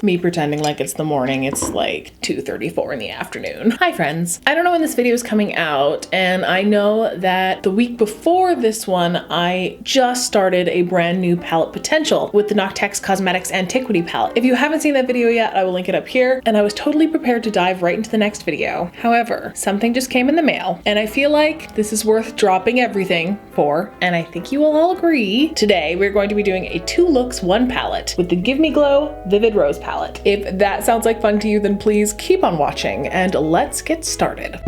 me pretending like it's the morning. It's like 2:34 in the afternoon. Hi friends. I don't know when this video is coming out, and I know that the week before this one, I just started a brand new palette potential with the Noctex Cosmetics Antiquity palette. If you haven't seen that video yet, I will link it up here, and I was totally prepared to dive right into the next video. However, something just came in the mail, and I feel like this is worth dropping everything for, and I think you will all agree. Today, we're going to be doing a 2 looks 1 palette with the Give Me Glow Vivid Rose palette. If that sounds like fun to you, then please keep on watching, and let's get started.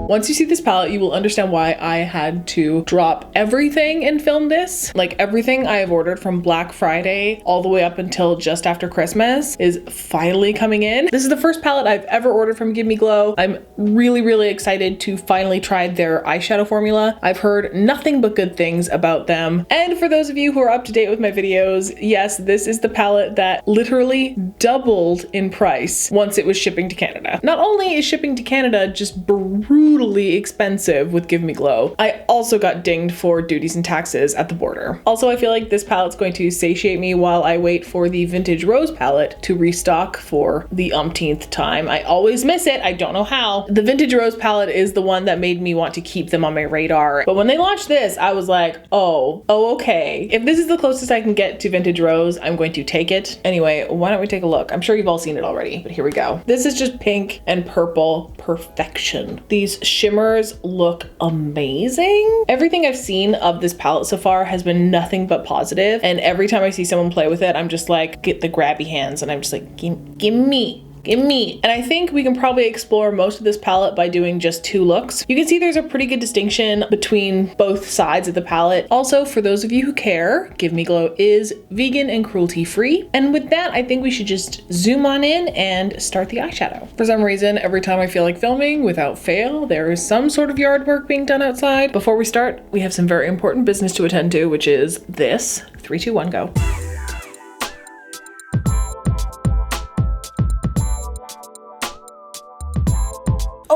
Once you see this palette, you will understand why I had to drop everything and film this. Like, everything I have ordered from Black Friday all the way up until just after Christmas is finally coming in. This is the first palette I've ever ordered from Give Me Glow. I'm really excited to finally try their eyeshadow formula. I've heard nothing but good things about them. And for those of you who are up to date with my videos, yes, this is the palette that literally doubled in price once it was shipping to Canada. Not only is shipping to Canada just brutally expensive with Give Me Glow, I also got dinged for duties and taxes at the border. Also, I feel like this palette's going to satiate me while I wait for the Vintage Rose palette to restock for the umpteenth time. I always miss it. I don't know how. The Vintage Rose palette is the one that made me want to keep them on my radar. But when they launched this, I was like, oh, okay. If this is the closest I can get to Vintage Rose, I'm going to take it. Anyway, why don't we take a look? I'm sure you've all seen it already, but here we go. This is just pink and purple perfection. These shimmers look amazing. Everything I've seen of this palette so far has been nothing but positive, and every time I see someone play with it, I'm just like, get the grabby hands, and I'm just like, gimme. And I think we can probably explore most of this palette by doing just 2 looks. You can see there's a pretty good distinction between both sides of the palette. Also, for those of you who care, Give Me Glow is vegan and cruelty free. And with that, I think we should just zoom on in and start the eyeshadow. For some reason, every time I feel like filming, without fail, there is some sort of yard work being done outside. Before we start, we have some very important business to attend to, which is this. 3, 2, 1, go.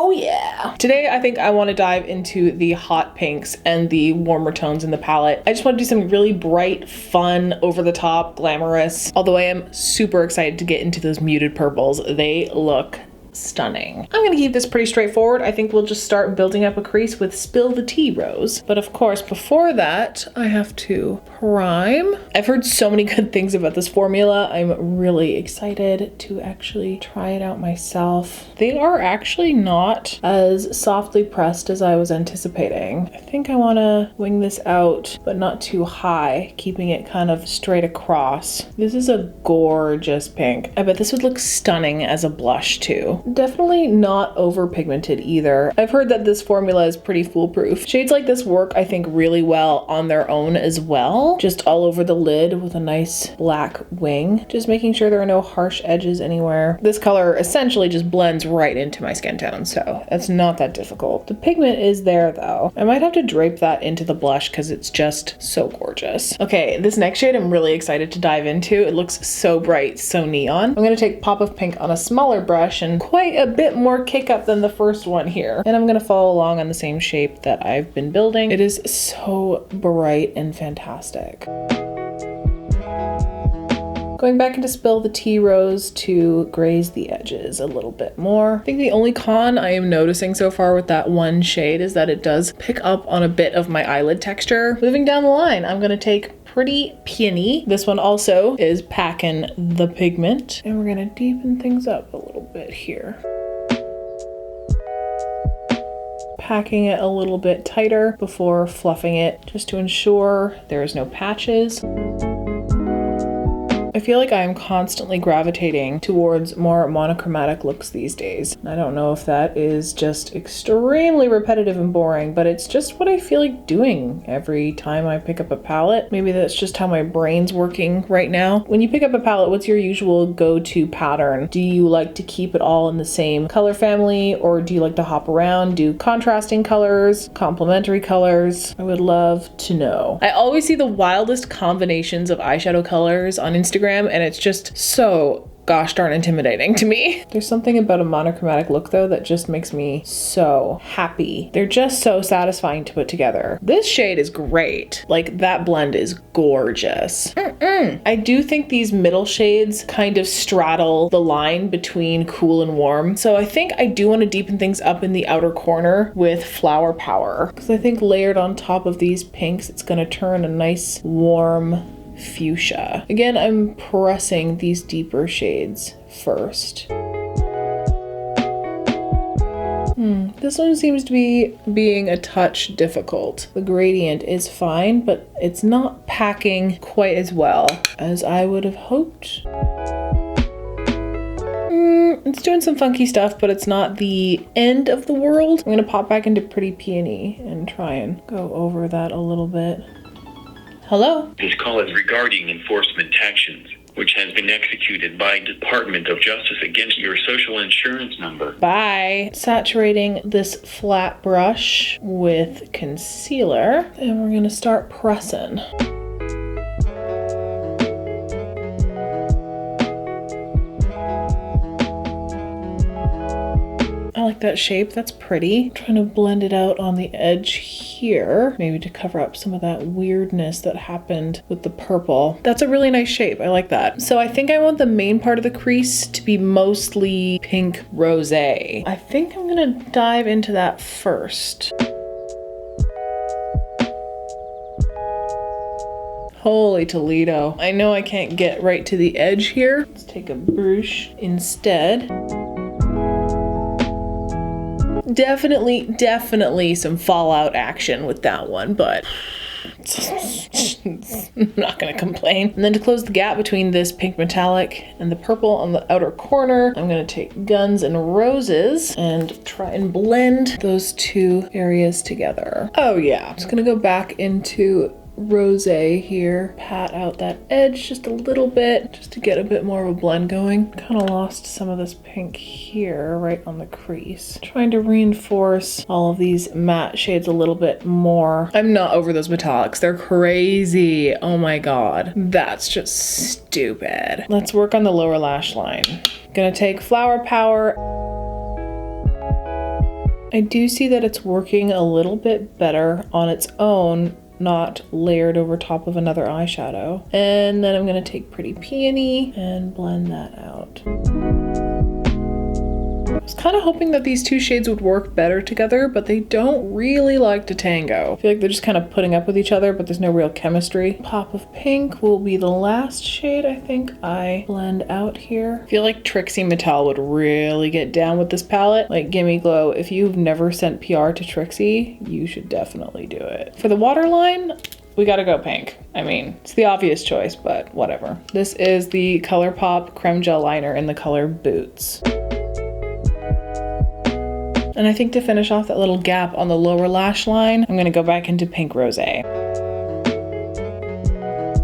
Oh yeah! Today I think I want to dive into the hot pinks and the warmer tones in the palette. I just want to do something really bright, fun, over the top, glamorous. Although I am super excited to get into those muted purples. They look stunning. I'm gonna keep this pretty straightforward. I think we'll just start building up a crease with Spill the Tea Rose. But of course, before that, I have to prime. I've heard so many good things about this formula. I'm really excited to actually try it out myself. They are actually not as softly pressed as I was anticipating. I think I wanna wing this out, but not too high, keeping it kind of straight across. This is a gorgeous pink. I bet this would look stunning as a blush too. Definitely not over pigmented either. I've heard that this formula is pretty foolproof. Shades like this work, I think, really well on their own as well. Just all over the lid with a nice black wing. Just making sure there are no harsh edges anywhere. This color essentially just blends right into my skin tone, so it's not that difficult. The pigment is there though. I might have to drape that into the blush because it's just so gorgeous. Okay, this next shade I'm really excited to dive into. It looks so bright, so neon. I'm gonna take Pop of Pink on a smaller brush and quite a bit more kick up than the first one here. And I'm gonna follow along on the same shape that I've been building. It is so bright and fantastic. Going back into Spill the Tea Rose to graze the edges a little bit more. I think the only con I am noticing so far with that one shade is that it does pick up on a bit of my eyelid texture. Moving down the line, I'm gonna take Pretty Peony. This one also is packing the pigment, and we're gonna deepen things up a little bit here. Packing it a little bit tighter before fluffing it, just to ensure there is no patches. I feel like I'm constantly gravitating towards more monochromatic looks these days. I don't know if that is just extremely repetitive and boring, but it's just what I feel like doing every time I pick up a palette. Maybe that's just how my brain's working right now. When you pick up a palette, what's your usual go-to pattern? Do you like to keep it all in the same color family, or do you like to hop around, do contrasting colors, complementary colors? I would love to know. I always see the wildest combinations of eyeshadow colors on Instagram, and it's just so gosh darn intimidating to me. There's something about a monochromatic look though that just makes me so happy. They're just so satisfying to put together. This shade is great. Like that blend is gorgeous. I do think these middle shades kind of straddle the line between cool and warm. So I think I do want to deepen things up in the outer corner with Flower Power, because I think layered on top of these pinks, it's going to turn a nice warm fuchsia. Again, I'm pressing these deeper shades first. This one seems to be being a touch difficult. The gradient is fine, but it's not packing quite as well as I would have hoped. It's doing some funky stuff, but it's not the end of the world. I'm gonna pop back into Pretty Peony and try and go over that a little bit. Hello? This call is regarding enforcement actions, which has been executed by Department of Justice against your social insurance number. Bye. Saturating this flat brush with concealer, and we're gonna start pressing. I like that shape, that's pretty. I'm trying to blend it out on the edge here, maybe to cover up some of that weirdness that happened with the purple. That's a really nice shape, I like that. So I think I want the main part of the crease to be mostly pink rosé. I think I'm gonna dive into that first. Holy Toledo. I know I can't get right to the edge here. Let's take a brush instead. Definitely some fallout action with that one, but I'm not gonna complain. And then to close the gap between this pink metallic and the purple on the outer corner, I'm gonna take Guns and Roses and try and blend those two areas together. Oh yeah, I'm just gonna go back into rosé here, pat out that edge just a little bit just to get a bit more of a blend going. Kind of lost some of this pink here right on the crease. Trying to reinforce all of these matte shades a little bit more. I'm not over those metallics, they're crazy. Oh my god, that's just stupid. Let's work on the lower lash line. Gonna take Flower Power. I do see that it's working a little bit better on its own, not layered over top of another eyeshadow. And then I'm gonna take Pretty Peony and blend that out. I was kind of hoping that these two shades would work better together, but they don't really like to tango. I feel like they're just kind of putting up with each other, but there's no real chemistry. Pop of Pink will be the last shade I think I blend out here. I feel like Trixie Mattel would really get down with this palette. Like Gimme Glow, if you've never sent PR to Trixie, you should definitely do it. For the waterline, we gotta go pink. I mean, it's the obvious choice, but whatever. This is the ColourPop Creme Gel Liner in the color Boots. And I think to finish off that little gap on the lower lash line, I'm gonna go back into Pink Rosé.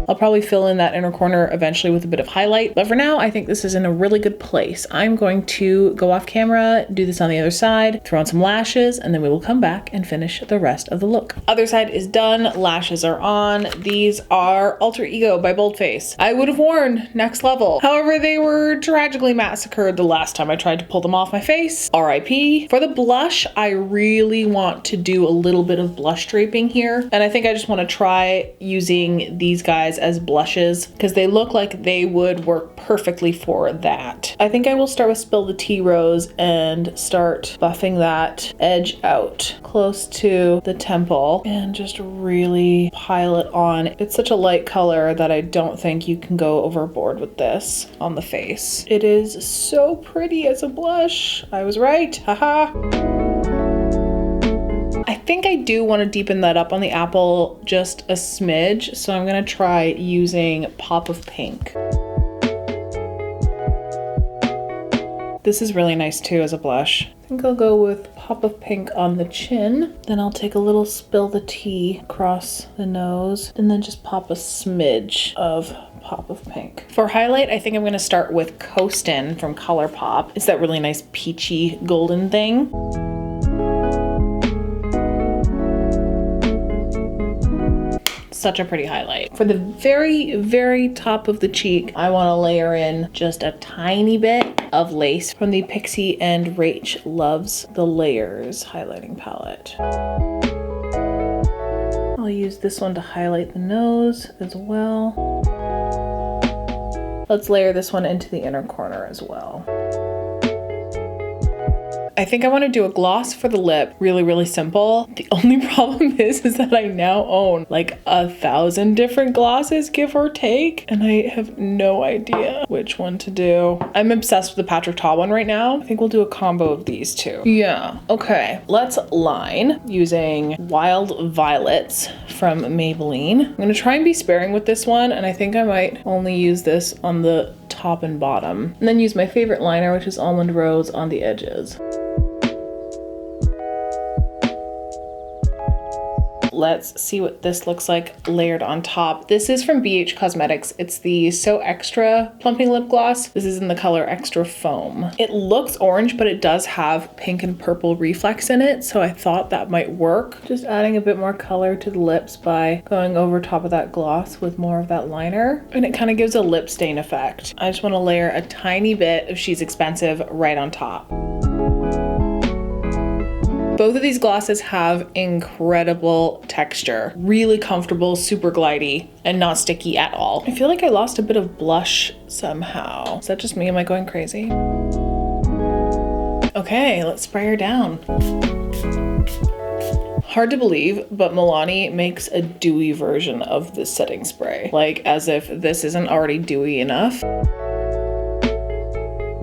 I'll probably fill in that inner corner eventually with a bit of highlight, but for now, I think this is in a really good place. I'm going to go off camera, do this on the other side, throw on some lashes, and then we will come back and finish the rest of the look. Other side is done, lashes are on. These are Alter Ego by Boldface. I would have worn Next Level. However, they were tragically massacred the last time I tried to pull them off my face. RIP. For the blush, I really want to do a little bit of blush draping here, and I think I just want to try using these guys as blushes because they look like they would work perfectly for that. I think I will start with Spill the Tea Rose and start buffing that edge out close to the temple and just really pile it on. It's such a light color that I don't think you can go overboard with this on the face. It is so pretty as a blush. I was right, haha. I think I do want to deepen that up on the apple just a smidge, so I'm gonna try using Pop of Pink. This is really nice too as a blush. I think I'll go with Pop of Pink on the chin. Then I'll take a little Spill the Tea across the nose and then just pop a smidge of Pop of Pink. For highlight, I think I'm gonna start with Coastin' from ColourPop. It's that really nice peachy golden thing. such a pretty highlight. For the very, very top of the cheek, I want to layer in just a tiny bit of lace from the Pixie and Rach Loves the Layers highlighting palette. I'll use this one to highlight the nose as well. Let's layer this one into the inner corner as well. I think I want to do a gloss for the lip, really, really simple. The only problem is that I now own like 1,000 different glosses, give or take, and I have no idea which one to do. I'm obsessed with the Patrick Ta one right now. I think we'll do a combo of these two. Yeah, okay. Let's line using Wild Violets from Maybelline. I'm gonna try and be sparing with this one, and I think I might only use this on the top and bottom, and then use my favorite liner, which is Almond Rose, on the edges. Let's see what this looks like layered on top. This is from BH Cosmetics. It's the So Extra Plumping Lip Gloss. This is in the color Extra Foam. It looks orange, but it does have pink and purple reflex in it, so I thought that might work. Just adding a bit more color to the lips by going over top of that gloss with more of that liner, and it kind of gives a lip stain effect. I just want to layer a tiny bit of She's Expensive right on top. Both of these glosses have incredible texture, really comfortable, super glidey, and not sticky at all. I feel like I lost a bit of blush somehow. Is that just me? Am I going crazy? Okay, let's spray her down. Hard to believe, but Milani makes a dewy version of this setting spray. Like, as if this isn't already dewy enough.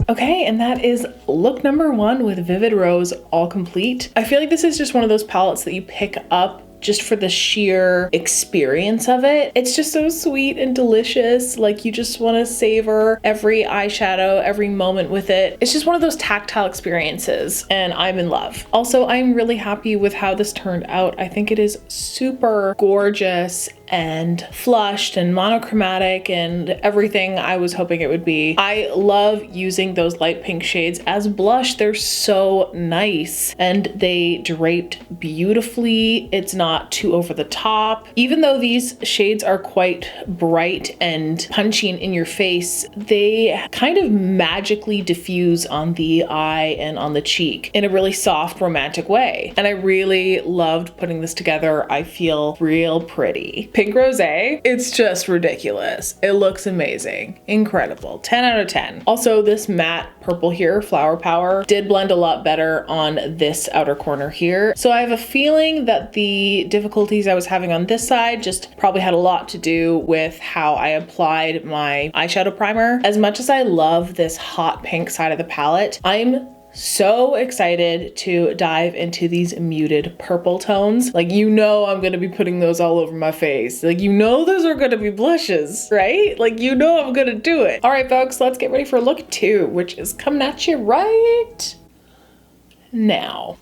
Okay, and that is look number 1 with Vivid Rose all complete. I feel like this is just one of those palettes that you pick up just for the sheer experience of it. It's just so sweet and delicious. Like, you just want to savor every eyeshadow, every moment with it. It's just one of those tactile experiences, and I'm in love. Also, I'm really happy with how this turned out. I think it is super gorgeous and flushed and monochromatic and everything I was hoping it would be. I love using those light pink shades as blush. They're so nice and they draped beautifully. It's not too over the top. Even though these shades are quite bright and punching in your face, they kind of magically diffuse on the eye and on the cheek in a really soft, romantic way. And I really loved putting this together. I feel real pretty. Pink Rosé, it's just ridiculous. It looks amazing. Incredible. 10 out of 10. Also, this matte purple here, Flower Power, did blend a lot better on this outer corner here. So I have a feeling that the difficulties I was having on this side just probably had a lot to do with how I applied my eyeshadow primer. As much as I love this hot pink side of the palette, I'm so excited to dive into these muted purple tones. Like, you know, I'm gonna be putting those all over my face. Like, you know, those are gonna be blushes, right? Like, you know, I'm gonna do it. All right, folks, let's get ready for look 2, which is coming at you right now.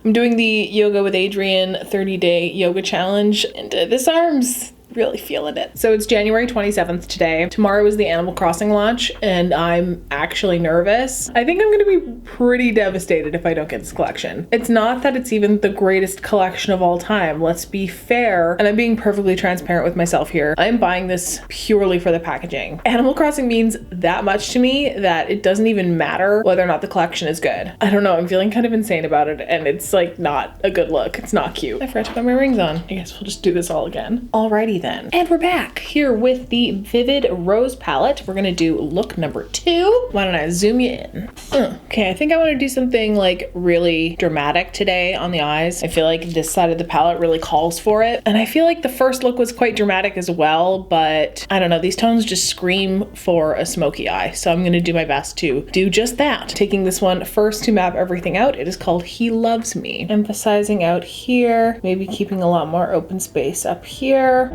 I'm doing the Yoga with Adriene 30-day yoga challenge, and this arm's really feeling it. So it's January 27th today. Tomorrow is the Animal Crossing launch, and I'm actually nervous. I think I'm gonna be pretty devastated if I don't get this collection. It's not that it's even the greatest collection of all time, let's be fair, and I'm being perfectly transparent with myself here. I'm buying this purely for the packaging. Animal Crossing means that much to me that it doesn't even matter whether or not the collection is good. I don't know, I'm feeling kind of insane about it, and it's like not a good look. It's not cute. I forgot to put my rings on. I guess we'll just do this all again. Alrighty then. And we're back here with the Vivid Rose palette. We're gonna do look number 2. Why don't I zoom you in? Okay, I think I want to do something like really dramatic today on the eyes. I feel like this side of the palette really calls for it. And I feel like the first look was quite dramatic as well, but I don't know, these tones just scream for a smoky eye. So I'm gonna do my best to do just that. Taking this one first to map everything out, it is called He Loves Me. Emphasizing out here, maybe keeping a lot more open space up here.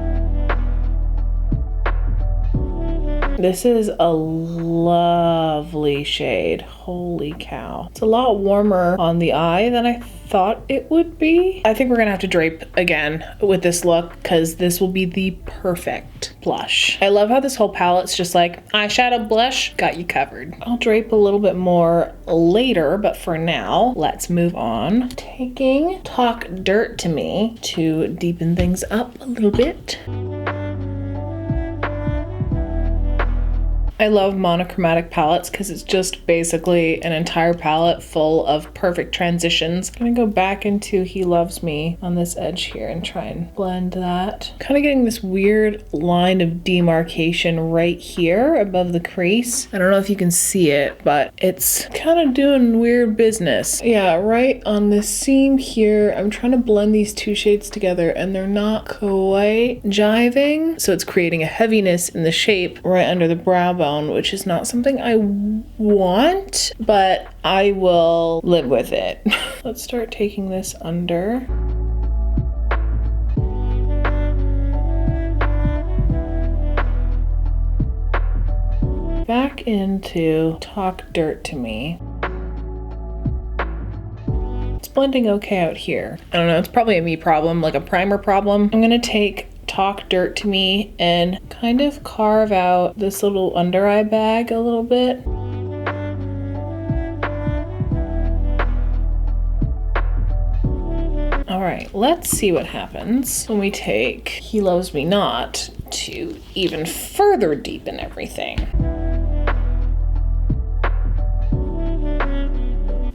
This is a lovely shade. Holy cow. It's a lot warmer on the eye than I thought it would be. I think we're gonna have to drape again with this look because this will be the perfect blush. I love how this whole palette's just like eyeshadow blush, got you covered. I'll drape a little bit more later, but for now, let's move on. Taking Talk Dirt to Me to deepen things up a little bit. I love monochromatic palettes because it's just basically an entire palette full of perfect transitions. I'm gonna go back into He Loves Me on this edge here and try and blend that. Kind of getting this weird line of demarcation right here above the crease. I don't know if you can see it, but it's kind of doing weird business. Yeah, right on this seam here, I'm trying to blend these two shades together and they're not quite jiving. So it's creating a heaviness in the shape right under the brow bone, which is not something I want, but I will live with it. Let's start taking this under. Back into Talk Dirt to Me. It's blending okay out here. I don't know, it's probably a me problem, like a primer problem. I'm gonna take Talk Dirt to Me and kind of carve out this little under eye bag a little bit. All right, let's see what happens when we take He Loves Me Not to even further deepen everything.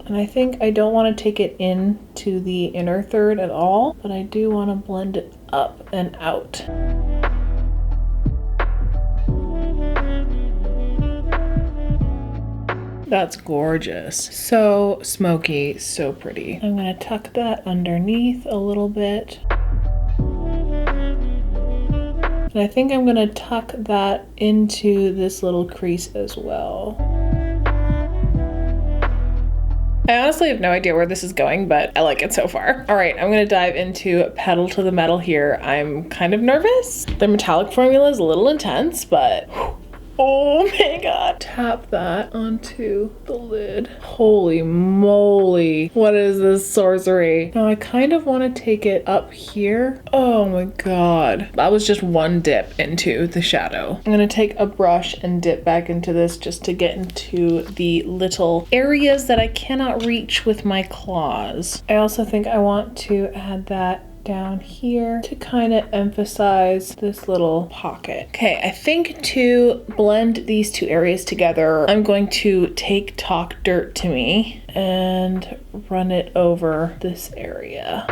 And I think I don't want to take it into the inner third at all, but I do want to blend it up and out. That's gorgeous. So smoky, so pretty. I'm gonna tuck that underneath a little bit. And I think I'm gonna tuck that into this little crease as well. I honestly have no idea where this is going, but I like it so far. All right, I'm gonna dive into Pedal to the Metal here. I'm kind of nervous. The metallic formula is a little intense, but oh my god. Tap that onto the lid. Holy moly. What is this sorcery? Now I kind of want to take it up here. Oh my god. That was just one dip into the shadow. I'm going to take a brush and dip back into this just to get into the little areas that I cannot reach with my claws. I also think I want to add that down here to kind of emphasize this little pocket. Okay, I think to blend these two areas together, I'm going to take Talk Dirt to Me and run it over this area.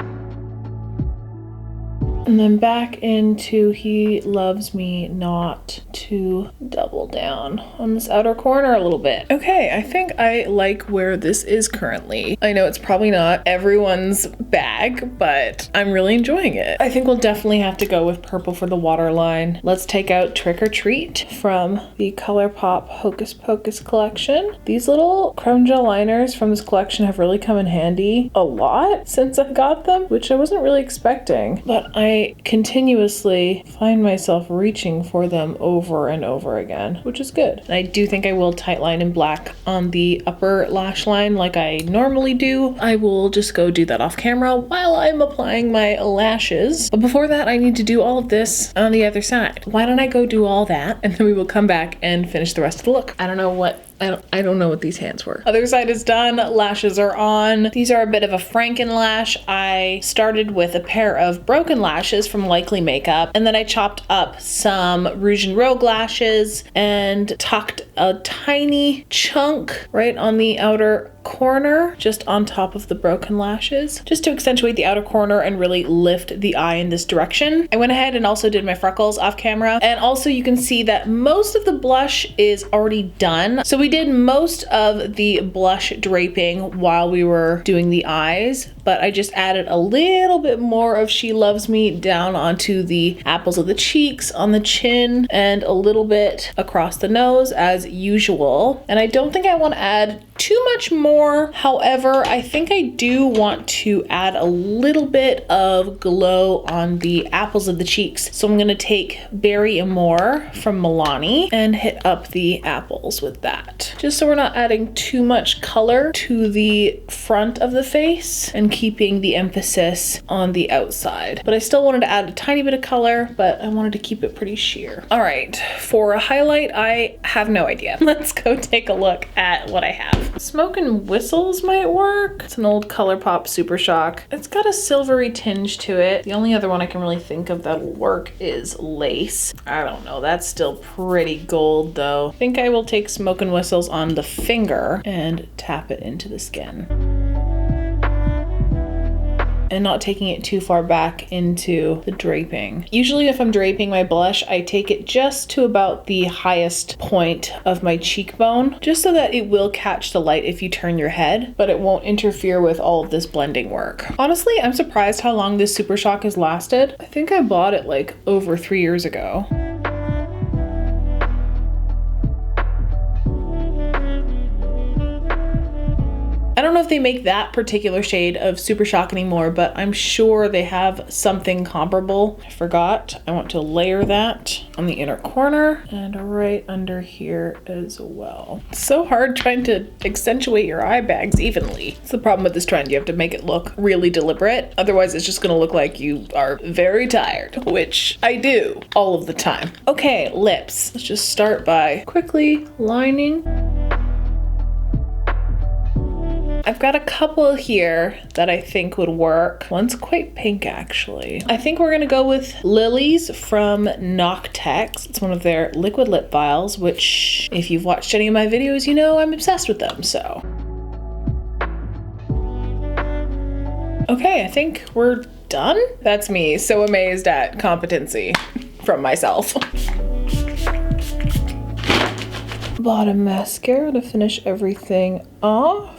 And then back into He Loves Me Not to double down on this outer corner a little bit. Okay, I think I like where this is currently. I know it's probably not everyone's bag, but I'm really enjoying it. I think we'll definitely have to go with purple for the waterline. Let's take out Trick or Treat from the ColourPop Hocus Pocus collection. These little creme gel liners from this collection have really come in handy a lot since I got them, which I wasn't really expecting, but I continuously find myself reaching for them over and over again, which is good. And I do think I will tightline in black on the upper lash line like I normally do. I will just go do that off camera while I'm applying my lashes. But before that, I need to do all of this on the other side. Why don't I go do all that and then we will come back and finish the rest of the look. I don't know what these hands were. Other side is done, lashes are on. These are a bit of a Franken lash. I started with a pair of broken lashes from Likely Makeup, and then I chopped up some Rouge and Rogue lashes and tucked a tiny chunk right on the outer corner, just on top of the broken lashes, just to accentuate the outer corner and really lift the eye in this direction. I went ahead and also did my freckles off camera, and also you can see that most of the blush is already done. So we did most of the blush draping while we were doing the eyes, but I just added a little bit more of She Loves Me down onto the apples of the cheeks, on the chin, and a little bit across the nose as usual. And I don't think I want to add too much more. However, I think I do want to add a little bit of glow on the apples of the cheeks. So I'm gonna take Berry and More from Milani and hit up the apples with that. Just so we're not adding too much color to the front of the face and keeping the emphasis on the outside. But I still wanted to add a tiny bit of color, but I wanted to keep it pretty sheer. All right, for a highlight, I have no idea. Let's go take a look at what I have. Smoke and Whistles might work. It's an old ColourPop Super Shock. It's got a silvery tinge to it. The only other one I can really think of that'll work is Lace. I don't know, that's still pretty gold though. I think I will take Smoke and Whistles on the finger and tap it into the skin. And not taking it too far back into the draping. Usually if I'm draping my blush, I take it just to about the highest point of my cheekbone, just so that it will catch the light if you turn your head, but it won't interfere with all of this blending work. Honestly, I'm surprised how long this Super Shock has lasted. I think I bought it like over 3 years ago. I don't know if they make that particular shade of Super Shock anymore, but I'm sure they have something comparable. I forgot. I want to layer that on the inner corner and right under here as well. It's so hard trying to accentuate your eye bags evenly. It's the problem with this trend. You have to make it look really deliberate. Otherwise, it's just gonna look like you are very tired, which I do all of the time. Okay, lips. Let's just start by quickly lining. I've got a couple here that I think would work. One's quite pink actually. I think we're gonna go with Lily's from Noctex. It's one of their liquid lip vials, which if you've watched any of my videos, you know I'm obsessed with them, so. Okay, I think we're done. That's me, so amazed at competency from myself. Bottom mascara to finish everything off.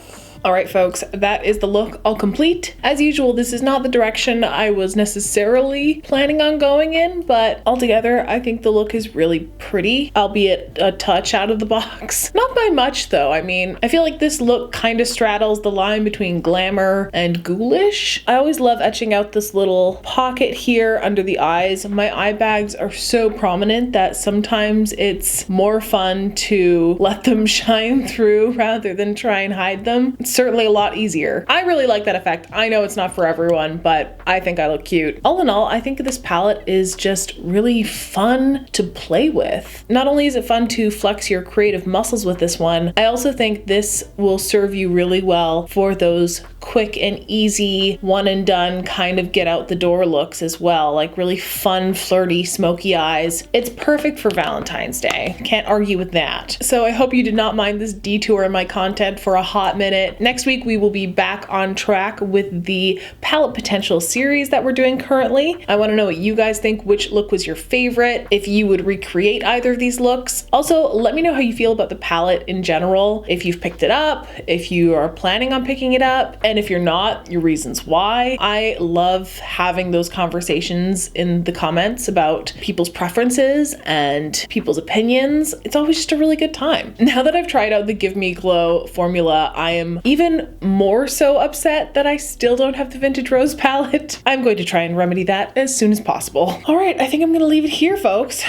All right, folks, that is the look all complete. As usual, this is not the direction I was necessarily planning on going in, but altogether, I think the look is really pretty, albeit a touch out of the box. Not by much though. I mean, I feel like this look kind of straddles the line between glamour and ghoulish. I always love etching out this little pocket here under the eyes. My eye bags are so prominent that sometimes it's more fun to let them shine through rather than try and hide them. Certainly a lot easier. I really like that effect. I know it's not for everyone, but I think I look cute. All in all, I think this palette is just really fun to play with. Not only is it fun to flex your creative muscles with this one, I also think this will serve you really well for those quick and easy, one and done kind of get out the door looks as well. Like really fun, flirty, smoky eyes. It's perfect for Valentine's Day. Can't argue with that. So I hope you did not mind this detour in my content for a hot minute. Next week, we will be back on track with the Palette Potential series that we're doing currently. I want to know what you guys think, which look was your favorite, if you would recreate either of these looks. Also, let me know how you feel about the palette in general, if you've picked it up, if you are planning on picking it up, and if you're not, your reasons why. I love having those conversations in the comments about people's preferences and people's opinions. It's always just a really good time. Now that I've tried out the Give Me Glow formula, I am even more so upset that I still don't have the Vintage Rose palette. I'm going to try and remedy that as soon as possible. All right, I think I'm gonna leave it here, folks.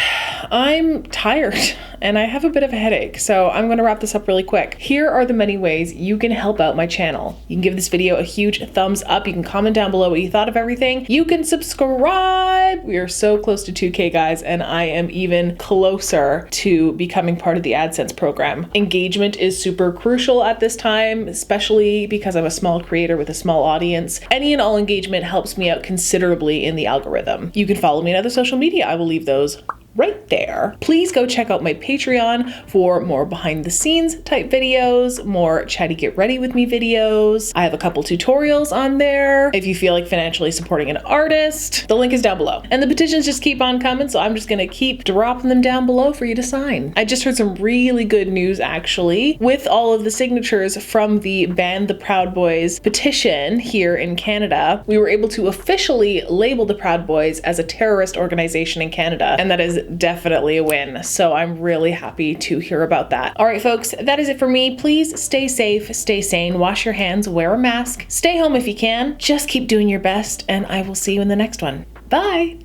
I'm tired and I have a bit of a headache, so I'm gonna wrap this up really quick. Here are the many ways you can help out my channel. You can give this video a huge thumbs up. You can comment down below what you thought of everything. You can subscribe. We are so close to 2K, guys, and I am even closer to becoming part of the AdSense program. Engagement is super crucial at this time, especially because I'm a small creator with a small audience. Any and all engagement helps me out considerably in the algorithm. You can follow me on other social media. I will leave those right there. Please go check out my Patreon for more behind the scenes type videos, more chatty get ready with me videos. I have a couple tutorials on there if you feel like financially supporting an artist. The link is down below. And the petitions just keep on coming, so I'm just gonna keep dropping them down below for you to sign. I just heard some really good news actually with all of the signatures from the Ban the Proud Boys petition here in Canada. We were able to officially label the Proud Boys as a terrorist organization in Canada, and that is definitely a win. So I'm really happy to hear about that. All right, folks, that is it for me. Please stay safe, stay sane, wash your hands, wear a mask, stay home if you can. Just keep doing your best, and I will see you in the next one. Bye.